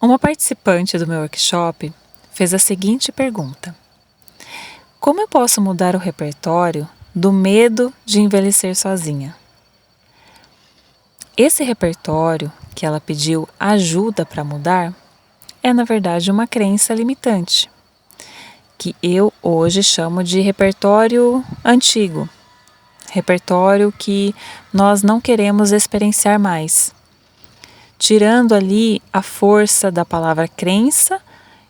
Uma participante do meu workshop fez a seguinte pergunta: como eu posso mudar o repertório do medo de envelhecer sozinha? Esse repertório que ela pediu ajuda para mudar é, na verdade, uma crença limitante, que eu hoje chamo de repertório antigo, repertório que nós não queremos experienciar mais, tirando ali a força da palavra crença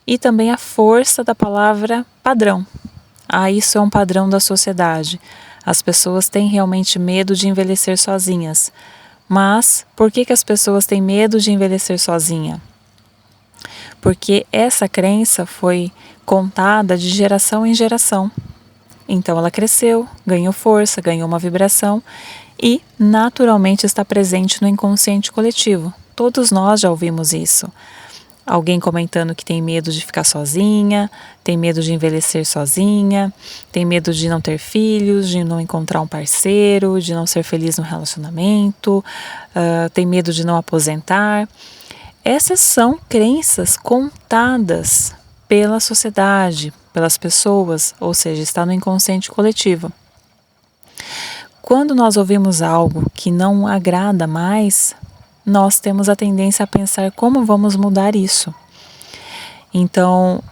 e também a força da palavra padrão. Isso é um padrão da sociedade. As pessoas têm realmente medo de envelhecer sozinhas. Mas por que as pessoas têm medo de envelhecer sozinha? Porque essa crença foi contada de geração em geração. Então ela cresceu, ganhou força, ganhou uma vibração e naturalmente está presente no inconsciente coletivo. Todos nós já ouvimos isso. Alguém comentando que tem medo de ficar sozinha, tem medo de envelhecer sozinha, tem medo de não ter filhos, de não encontrar um parceiro, de não ser feliz no relacionamento, tem medo de não aposentar. Essas são crenças contadas pela sociedade, pelas pessoas, ou seja, está no inconsciente coletivo. Quando nós ouvimos algo que não agrada mais, nós temos a tendência a pensar como vamos mudar isso. Então,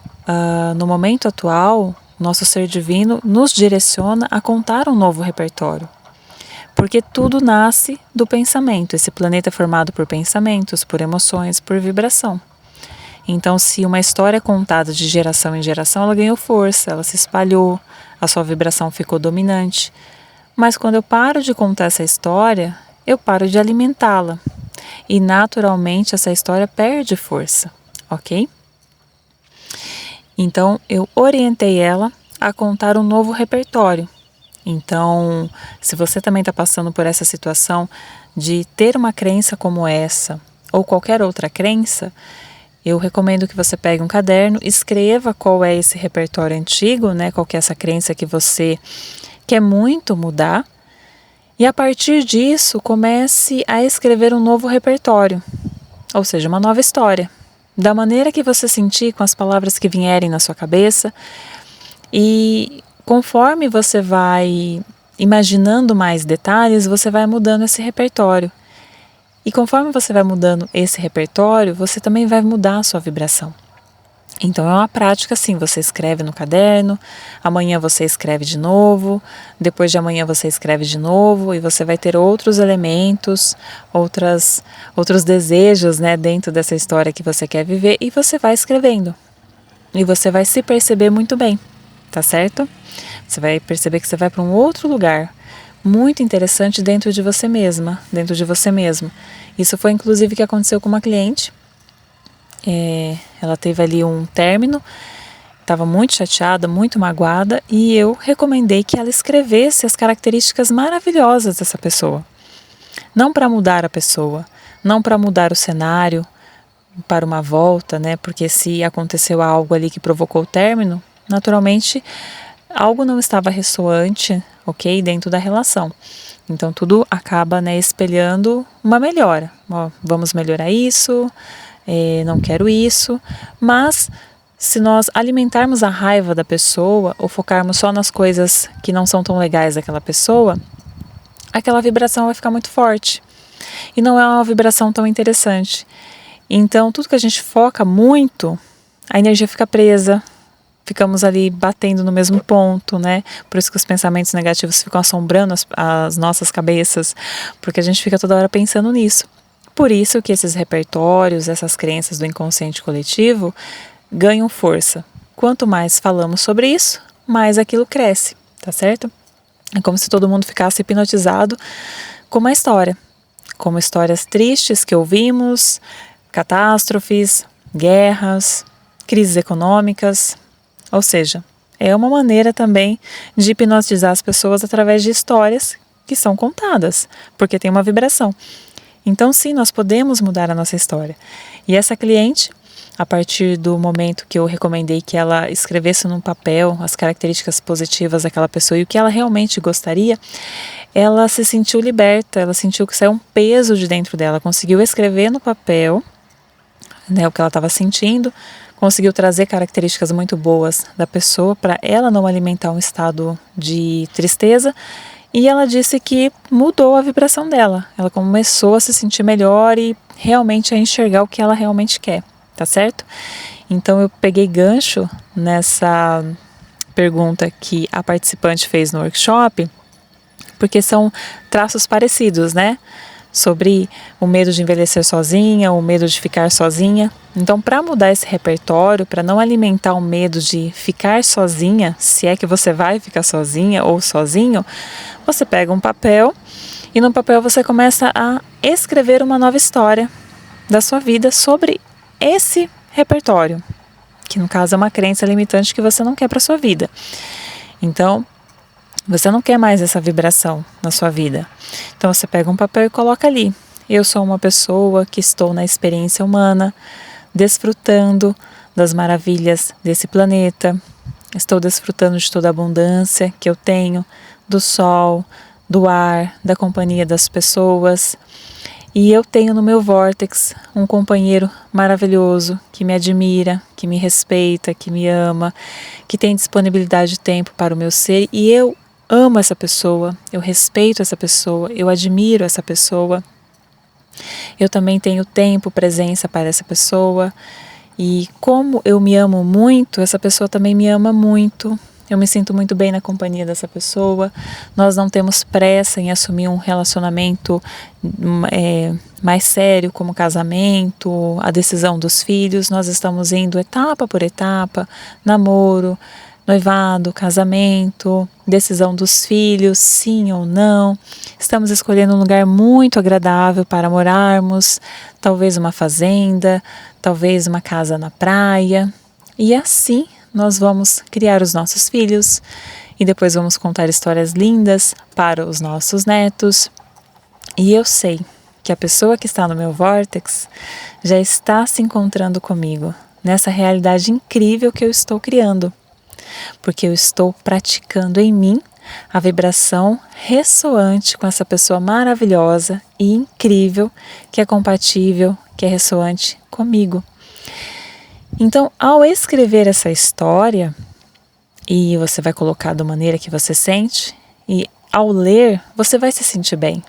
no momento atual, nosso ser divino nos direciona a contar um novo repertório. Porque tudo nasce do pensamento. Esse planeta é formado por pensamentos, por emoções, por vibração. Então, se uma história é contada de geração em geração, ela ganhou força, ela se espalhou, a sua vibração ficou dominante. Mas quando eu paro de contar essa história, eu paro de alimentá-la. E naturalmente essa história perde força, ok? Então eu orientei ela a contar um novo repertório. Então, se você também está passando por essa situação de ter uma crença como essa, ou qualquer outra crença, eu recomendo que você pegue um caderno, escreva qual é esse repertório antigo, né? Qual que é essa crença que você quer muito mudar. E a partir disso, comece a escrever um novo repertório, ou seja, uma nova história, da maneira que você sentir, com as palavras que vierem na sua cabeça. E conforme você vai imaginando mais detalhes, você vai mudando esse repertório. E conforme você vai mudando esse repertório, você também vai mudar a sua vibração. Então é uma prática assim, você escreve no caderno, amanhã você escreve de novo, depois de amanhã você escreve de novo e você vai ter outros elementos, outros desejos, né, dentro dessa história que você quer viver e você vai escrevendo. E você vai se perceber muito bem, tá certo? Você vai perceber que você vai para um outro lugar muito interessante dentro de você mesma, dentro de você mesmo. Isso foi inclusive o que aconteceu com uma cliente. Ela teve ali um término, estava muito chateada, muito magoada e eu recomendei que ela escrevesse as características maravilhosas dessa pessoa. Não para mudar a pessoa, não para mudar o cenário para uma volta, né? Porque se aconteceu algo ali que provocou o término, naturalmente algo não estava ressoante, ok, dentro da relação. Então tudo acaba, né, espelhando uma melhora. Vamos melhorar isso. Não quero isso, mas se nós alimentarmos a raiva da pessoa ou focarmos só nas coisas que não são tão legais daquela pessoa, aquela vibração vai ficar muito forte e não é uma vibração tão interessante. Então tudo que a gente foca muito, a energia fica presa, ficamos ali batendo no mesmo ponto, né? Por isso que os pensamentos negativos ficam assombrando as nossas cabeças, porque a gente fica toda hora pensando nisso. Por isso que esses repertórios, essas crenças do inconsciente coletivo ganham força. Quanto mais falamos sobre isso, mais aquilo cresce, tá certo? É como se todo mundo ficasse hipnotizado com uma história, como histórias tristes que ouvimos, catástrofes, guerras, crises econômicas. Ou seja, é uma maneira também de hipnotizar as pessoas através de histórias que são contadas, porque tem uma vibração. Então, sim, nós podemos mudar a nossa história. E essa cliente, a partir do momento que eu recomendei que ela escrevesse num papel as características positivas daquela pessoa e o que ela realmente gostaria, ela se sentiu liberta, ela sentiu que saiu um peso de dentro dela, conseguiu escrever no papel né, o que ela estava sentindo, conseguiu trazer características muito boas da pessoa para ela não alimentar um estado de tristeza, e ela disse que mudou a vibração dela. Ela começou a se sentir melhor e realmente a enxergar o que ela realmente quer, tá certo? Então eu peguei gancho nessa pergunta que a participante fez no workshop, porque são traços parecidos, né? Sobre o medo de envelhecer sozinha, o medo de ficar sozinha. Então, para mudar esse repertório, para não alimentar o medo de ficar sozinha, se é que você vai ficar sozinha ou sozinho, você pega um papel e no papel você começa a escrever uma nova história da sua vida sobre esse repertório, que no caso é uma crença limitante que você não quer para sua vida. Então, você não quer mais essa vibração na sua vida. Então você pega um papel e coloca ali: eu sou uma pessoa que estou na experiência humana, desfrutando das maravilhas desse planeta. Estou desfrutando de toda a abundância que eu tenho, do sol, do ar, da companhia das pessoas. E eu tenho no meu vórtex um companheiro maravilhoso que me admira, que me respeita, que me ama, que tem disponibilidade de tempo para o meu ser, e eu amo essa pessoa, eu respeito essa pessoa, eu admiro essa pessoa. Eu também tenho tempo, presença para essa pessoa, e como eu me amo muito, essa pessoa também me ama muito. Eu me sinto muito bem na companhia dessa pessoa. Nós não temos pressa em assumir um relacionamento mais sério, como casamento, a decisão dos filhos. Nós estamos indo etapa por etapa, namoro, noivado, casamento, decisão dos filhos, sim ou não. Estamos escolhendo um lugar muito agradável para morarmos, talvez uma fazenda, talvez uma casa na praia. E assim nós vamos criar os nossos filhos e depois vamos contar histórias lindas para os nossos netos. E eu sei que a pessoa que está no meu vórtex já está se encontrando comigo nessa realidade incrível que eu estou criando, porque eu estou praticando em mim a vibração ressoante com essa pessoa maravilhosa e incrível que é compatível, que é ressoante comigo. Então, ao escrever essa história, e você vai colocar da maneira que você sente, e ao ler, você vai se sentir bem.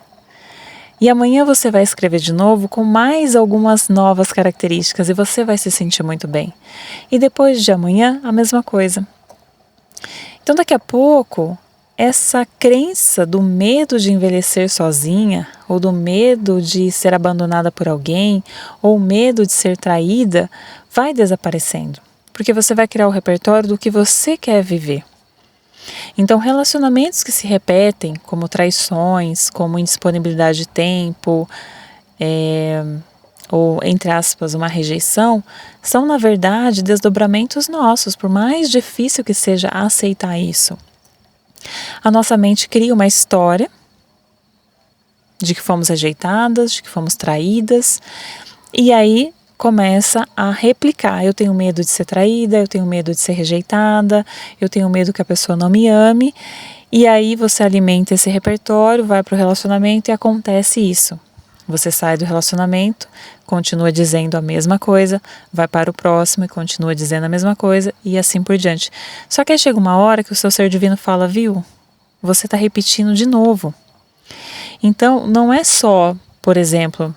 E amanhã você vai escrever de novo com mais algumas novas características e você vai se sentir muito bem. E depois de amanhã, a mesma coisa. Então, daqui a pouco, essa crença do medo de envelhecer sozinha, ou do medo de ser abandonada por alguém, ou medo de ser traída, vai desaparecendo, porque você vai criar o repertório do que você quer viver. Então, relacionamentos que se repetem, como traições, como indisponibilidade de tempo, ou, entre aspas, uma rejeição, são, na verdade, desdobramentos nossos, por mais difícil que seja aceitar isso. A nossa mente cria uma história de que fomos rejeitadas, de que fomos traídas, e aí começa a replicar. Eu tenho medo de ser traída, eu tenho medo de ser rejeitada, eu tenho medo que a pessoa não me ame, e aí você alimenta esse repertório, vai para o relacionamento e acontece isso. Você sai do relacionamento, continua dizendo a mesma coisa, vai para o próximo e continua dizendo a mesma coisa e assim por diante. Só que aí chega uma hora que o seu ser divino fala, viu? Você está repetindo de novo. Então, não é só, por exemplo,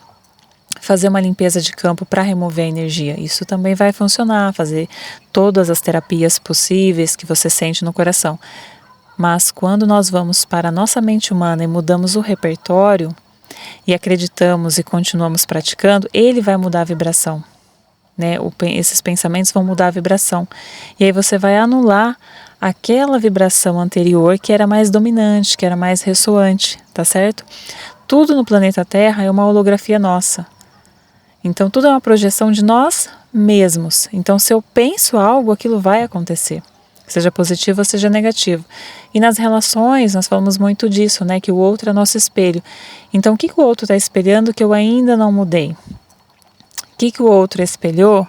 fazer uma limpeza de campo para remover a energia. Isso também vai funcionar, fazer todas as terapias possíveis que você sente no coração. Mas quando nós vamos para a nossa mente humana e mudamos o repertório, e acreditamos e continuamos praticando, ele vai mudar a vibração, né? Esses pensamentos vão mudar a vibração. E aí você vai anular aquela vibração anterior que era mais dominante, que era mais ressoante, tá certo? Tudo no planeta Terra é uma holografia nossa. Então tudo é uma projeção de nós mesmos. Então se eu penso algo, aquilo vai acontecer. Seja positivo ou seja negativo. E nas relações, nós falamos muito disso, né? Que o outro é nosso espelho. Então, o que o outro está espelhando que eu ainda não mudei? O que o outro espelhou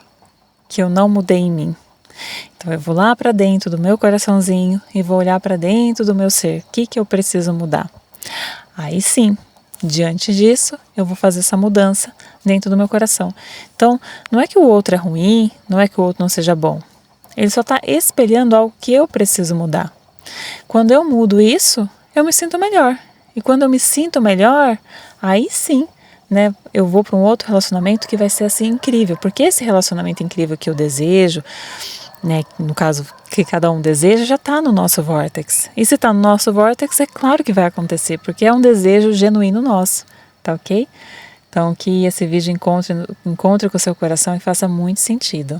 que eu não mudei em mim? Então, eu vou lá para dentro do meu coraçãozinho e vou olhar para dentro do meu ser. O que eu preciso mudar? Aí sim, Diante disso, eu vou fazer essa mudança dentro do meu coração. Então, não é que o outro é ruim, não é que o outro não seja bom. Ele só está espelhando algo que eu preciso mudar. Quando eu mudo isso, eu me sinto melhor. E quando eu me sinto melhor, aí sim, né, eu vou para um outro relacionamento que vai ser assim incrível. Porque esse relacionamento incrível que eu desejo, né, no caso que cada um deseja, já está no nosso vórtex. E se está no nosso vórtex, é claro que vai acontecer, porque é um desejo genuíno nosso, tá ok? Então que esse vídeo encontre com o seu coração e faça muito sentido.